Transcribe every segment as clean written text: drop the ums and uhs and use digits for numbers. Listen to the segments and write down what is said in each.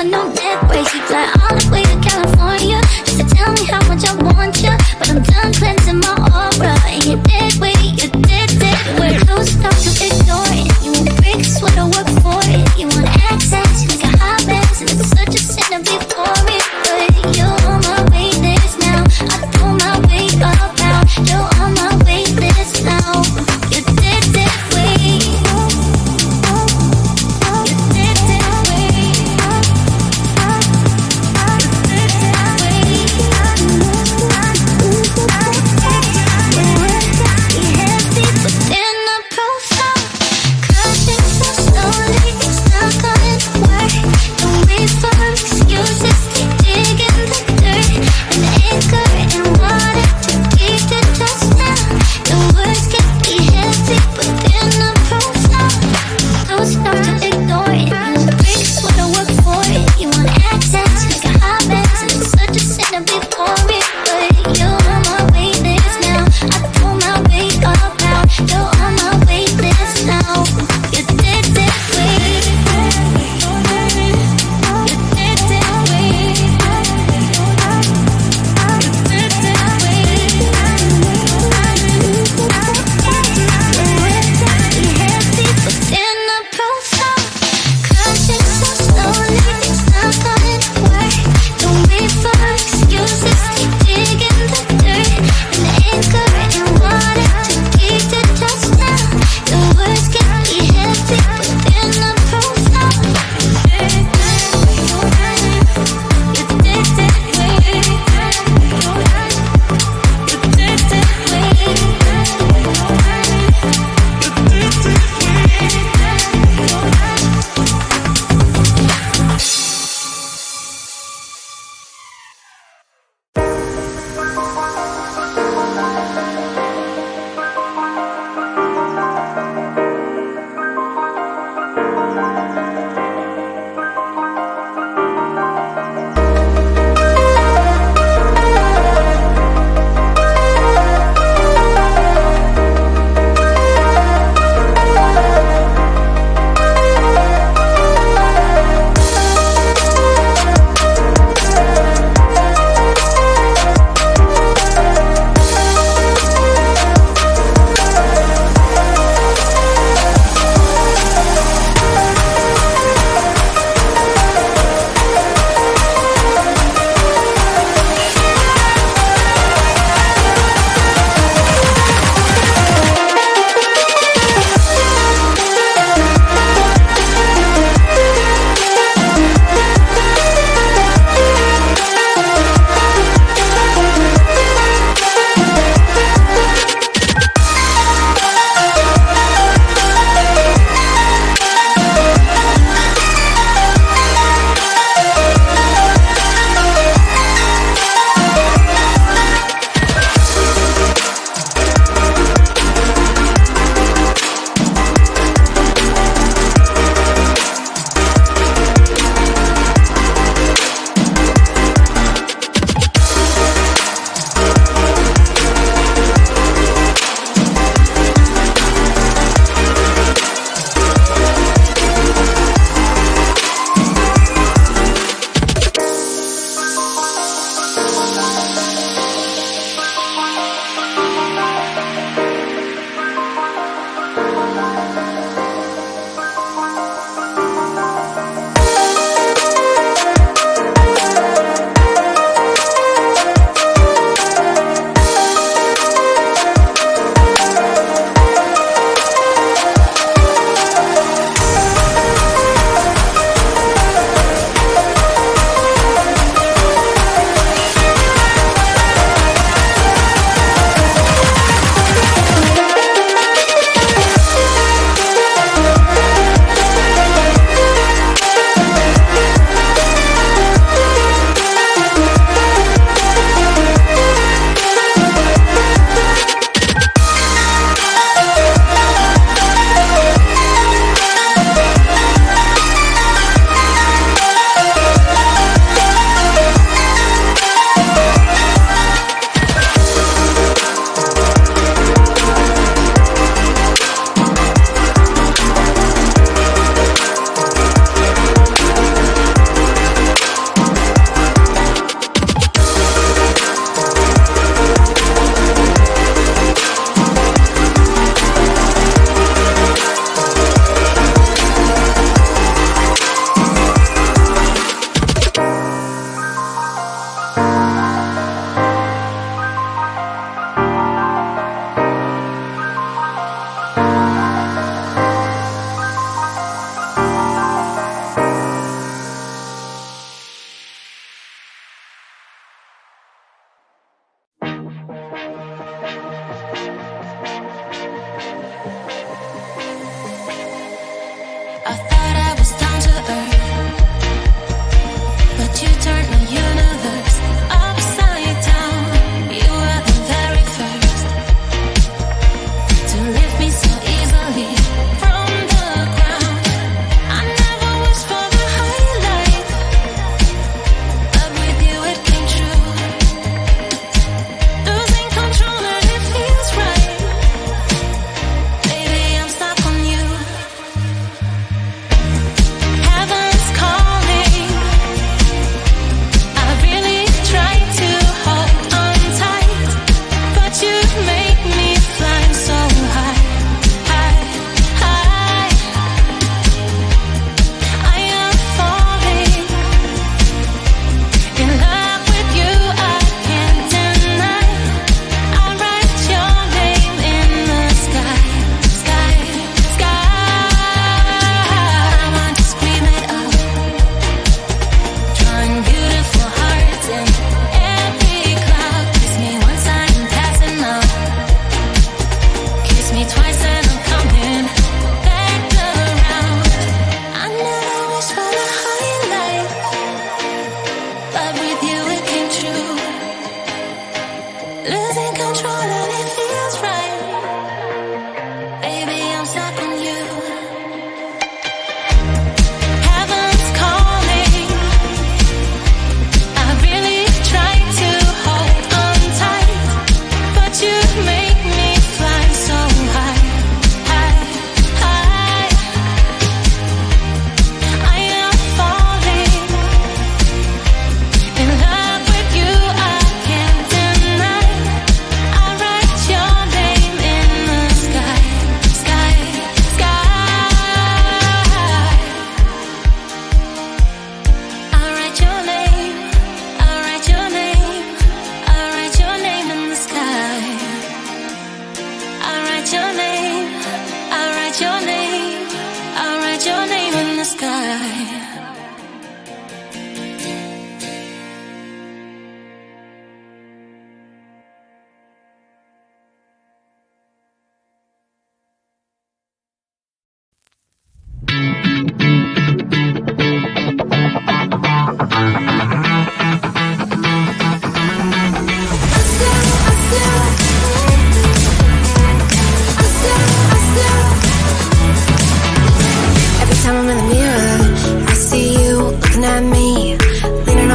for no neck breaks. We fly all the way to California just to tell me how much I want you. But I'm done cleansing my aura, and you did wait, you did. We're close enough to ignore it. You won't break a sweater, work for it. You want access, you like a hot mess, and it's such a sin to be for it. But you're on my wait list now. I throw my weight up out. You're on my wait list now. You did wait. You did wait.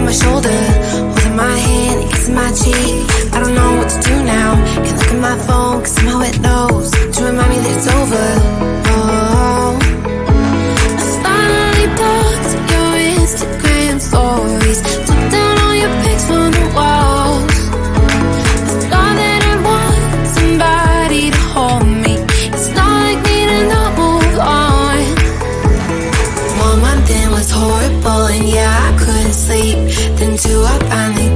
my shoulder, holding my hand, kissing my cheek. I don't know what to do now. Can't look at my phone, cause somehow it knows to remind me that it's over. Oh, I finally blocked your Instagram stories, took down all your pics from the walls. I thought that I want somebody to hold me. It's not like me to not move on. 1 month in was horrible, and yeah, I couldn't sleep. Then 2, I finally